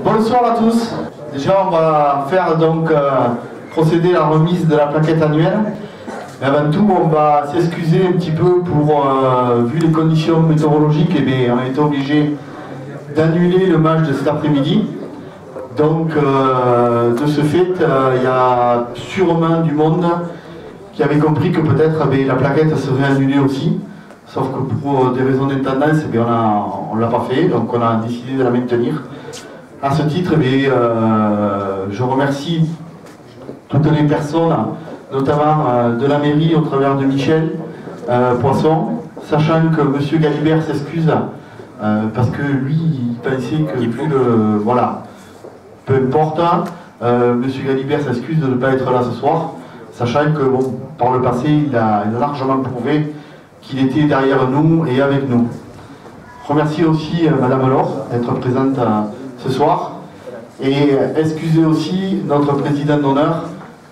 Bonsoir à tous. Déjà, on va faire donc procéder à la remise de la plaquette annuelle. Mais avant tout, on va s'excuser un petit peu pour, vu les conditions météorologiques, eh bien, on a été obligé d'annuler le match de cet après-midi. Donc, de ce fait, il y a sûrement du monde qui avait compris que peut-être la plaquette serait annulée aussi. Sauf que pour des raisons d'intendance, eh on ne l'a pas fait, donc on a décidé de la maintenir. À ce titre, je remercie toutes les personnes, notamment de la mairie au travers de Michel Poisson, sachant que M. Galibert s'excuse parce que lui, il pensait que vu le... Voilà, peu importe, M. Galibert s'excuse de ne pas être là ce soir, sachant que bon, par le passé, il a largement prouvé qu'il était derrière nous et avec nous. Je remercie aussi Madame Laure d'être présente ce soir et excusez aussi notre président d'honneur,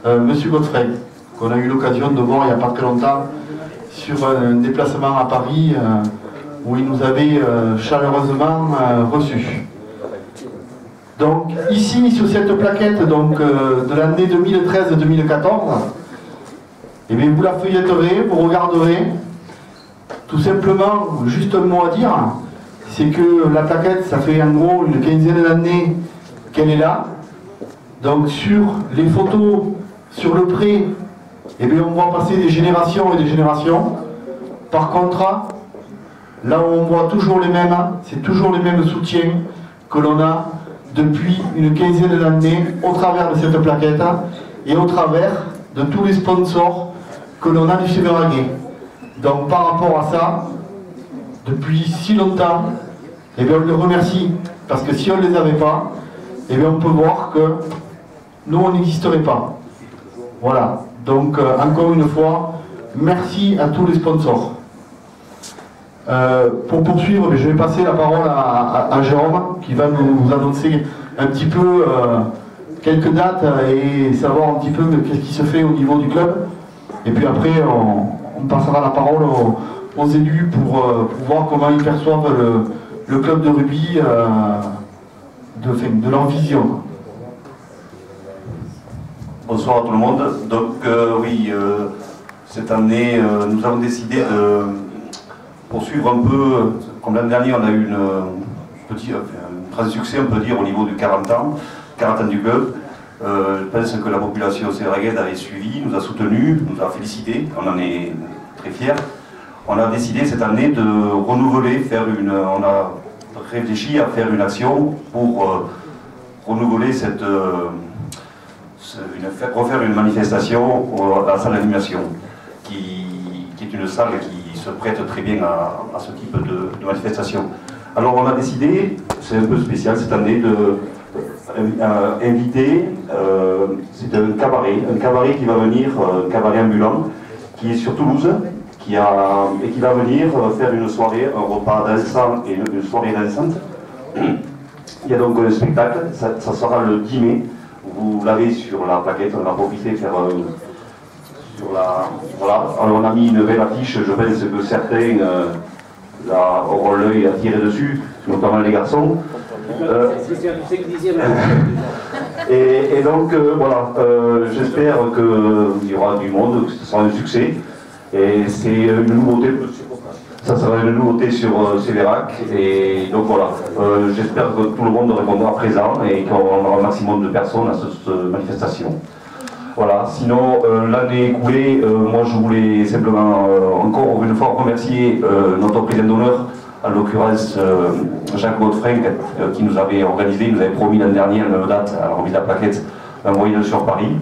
Monsieur Godfrey, qu'on a eu l'occasion de voir il n'y a pas très longtemps sur un déplacement à Paris où il nous avait chaleureusement reçus. Donc ici sur cette plaquette donc, de l'année 2013-2014, et bien, vous la feuilletterez, vous regarderez. Tout simplement, juste un mot à dire, c'est que la plaquette, ça fait en gros une quinzaine d'années qu'elle est là. Donc sur les photos, sur le pré, eh bien, on voit passer des générations et des générations. Par contre, là où on voit toujours les mêmes, c'est toujours les mêmes soutiens que l'on a depuis une quinzaine d'années au travers de cette plaquette et au travers de tous les sponsors que l'on a du Séveraguet. Donc par rapport à ça, depuis si longtemps, eh bien, on les remercie, parce que si on ne les avait pas, eh bien, on peut voir que nous, on n'existerait pas. Voilà, donc encore une fois, merci à tous les sponsors. Pour poursuivre, je vais passer la parole à Jérôme, qui va nous annoncer un petit peu quelques dates et savoir un petit peu qu'est-ce qui se fait au niveau du club. Et puis après, on passera la parole aux élus pour voir comment ils perçoivent le club de rugby de leur vision. Bonsoir à tout le monde. Donc oui, cette année, nous avons décidé de poursuivre un peu, comme l'année dernière, on a eu un très succès, on peut dire, au niveau du 40 ans du club. Je pense que la population séveraguaise avait suivi, nous a soutenus, nous a félicités, on en est très fiers. On a décidé cette année de renouveler, on a réfléchi à faire une action pour renouveler refaire une manifestation à la salle d'animation, qui est une salle qui se prête très bien à ce type de manifestation. Alors on a décidé, c'est un peu spécial cette année, de inviter, c'est un cabaret qui va venir, un cabaret ambulant, qui est sur Toulouse, et qui va venir faire une soirée, un repas dansant et une soirée dansante. Il y a donc un spectacle, ça sera le 10 mai, vous l'avez sur la plaquette, on va profiter de faire voilà, alors on a mis une belle affiche, je pense que certains auront l'œil attiré dessus, notamment les garçons. Et donc voilà, j'espère qu'il y aura du monde, que ce sera un succès. Et c'est une nouveauté, ça sera une nouveauté sur Sévérac. Et donc voilà, j'espère que tout le monde répondra présent et qu'on aura un maximum de personnes à cette manifestation. Voilà, sinon l'année écoulée, moi je voulais simplement encore une fois remercier notre président d'honneur, en l'occurrence Jacques Godfrey, qui nous avait organisé, nous avait promis l'année dernière, à la même date, à la remise de la plaquette, un voyage sur Paris.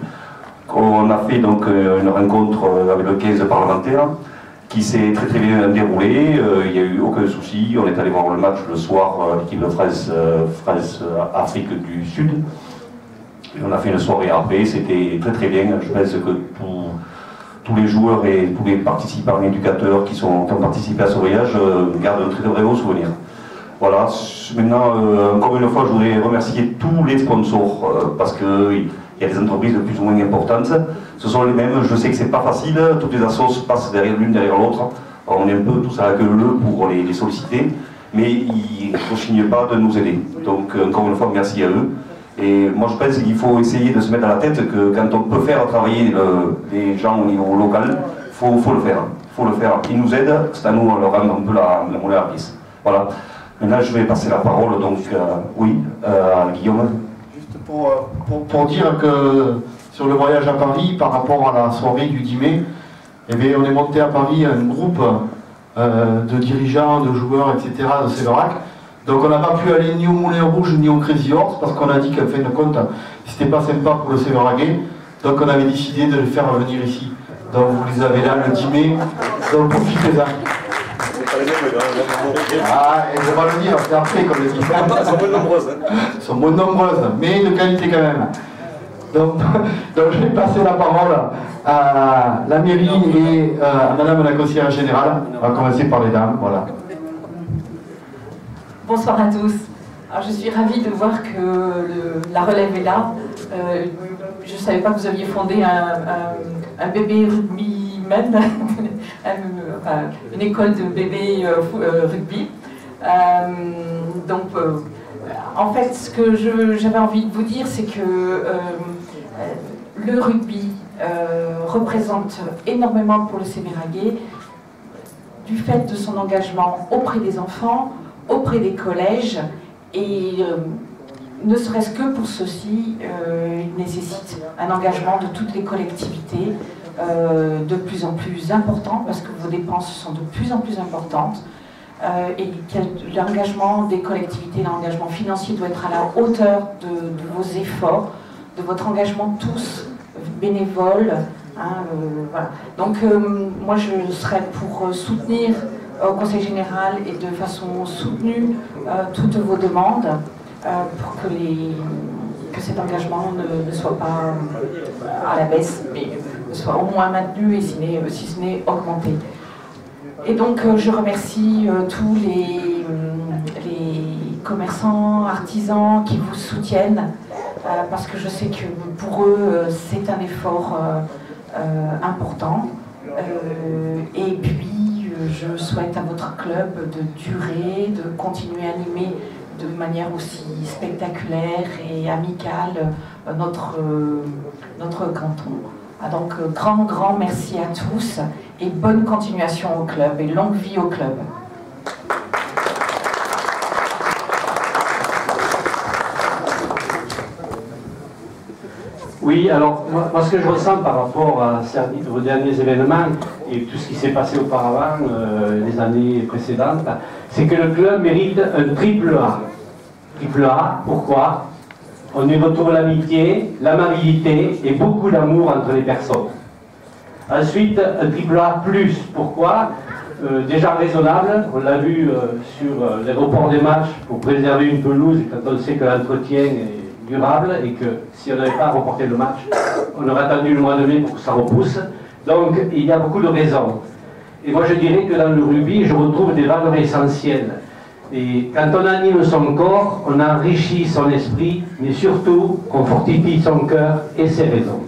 On a fait donc une rencontre avec le 15 parlementaire qui s'est très bien déroulée, il n'y a eu aucun souci, on est allé voir le match le soir, l'équipe de France-Afrique du Sud. Et on a fait une soirée après, c'était très bien, je pense que tous les joueurs et tous les participants éducateurs qui ont participé à ce voyage gardent un très beaux souvenirs. Voilà, maintenant, encore une fois, je voudrais remercier tous les sponsors, parce qu'il y a des entreprises de plus ou moins importantes. Ce sont les mêmes, je sais que c'est pas facile, toutes les assos passent l'une derrière l'autre. On est un peu tous à la queue leu pour les solliciter. mais ils ne rechignent pas de nous aider. Donc encore une fois, merci à eux. Et moi je pense qu'il faut essayer de se mettre à la tête que quand on peut faire travailler les gens au niveau local, faut le faire. Faut le faire. Ils nous aident, c'est à nous de leur rendre un peu la monnaie à la pièce. Voilà. Maintenant je vais passer la parole donc oui, à Guillaume. Juste pour dire que sur le voyage à Paris, par rapport à la soirée du 10 mai, eh bien, on est monté à Paris un groupe de dirigeants, de joueurs, etc. de Sévérac. Donc on n'a pas pu aller ni au Moulin Rouge ni au Crazy Horse parce qu'on a dit qu'à fin de compte, c'était pas sympa pour le Sévéragais. Donc on avait décidé de les faire venir ici. Donc vous les avez là le 10 mai. Donc profitez-en. Ah, et je vais le dire, c'est après qu'on le dit. Elles sont moins nombreuses. Elles sont moins nombreuses, mais de qualité quand même. Donc je vais passer la parole à la mairie et à madame la conseillère générale. On va commencer par les dames, voilà. Bonsoir à tous. Alors, je suis ravie de voir que la relève est là. Je ne savais pas que vous aviez fondé un bébé rugbyman, une école de bébé rugby. En fait, ce que j'avais envie de vous dire, c'est que le rugby représente énormément pour le Sévéragais du fait de son engagement auprès des enfants, auprès des collèges, et ne serait-ce que pour ceci, il nécessite un engagement de toutes les collectivités de plus en plus important, parce que vos dépenses sont de plus en plus importantes, et l'engagement des collectivités, l'engagement financier doit être à la hauteur de vos efforts, de votre engagement tous bénévoles. Voilà. Donc moi je serais pour soutenir au Conseil Général et de façon soutenue toutes vos demandes pour que cet engagement ne soit pas à la baisse, mais soit au moins maintenu et si ce n'est augmenté. Et donc je remercie tous les commerçants, artisans qui vous soutiennent parce que je sais que pour eux c'est un effort important. Et puis je souhaite à votre club de durer, de continuer à animer de manière aussi spectaculaire et amicale notre canton. Donc grand merci à tous et bonne continuation au club et longue vie au club. Oui, alors moi ce que je ressens par rapport à vos derniers événements et tout ce qui s'est passé auparavant, les années précédentes, c'est que le club mérite un triple A. Triple A, pourquoi? On y retrouve l'amitié, l'amabilité et beaucoup d'amour entre les personnes. Ensuite, un triple A+, pourquoi? Déjà raisonnable, on l'a vu sur les reports des matchs pour préserver une pelouse quand on sait que l'entretien est durable et que si on n'avait pas reporté le match, on aurait attendu le mois de mai pour que ça repousse. Donc il y a beaucoup de raisons. Et moi je dirais que dans le rugby, je retrouve des valeurs essentielles. Et quand on anime son corps, on enrichit son esprit, mais surtout on fortifie son cœur et ses raisons.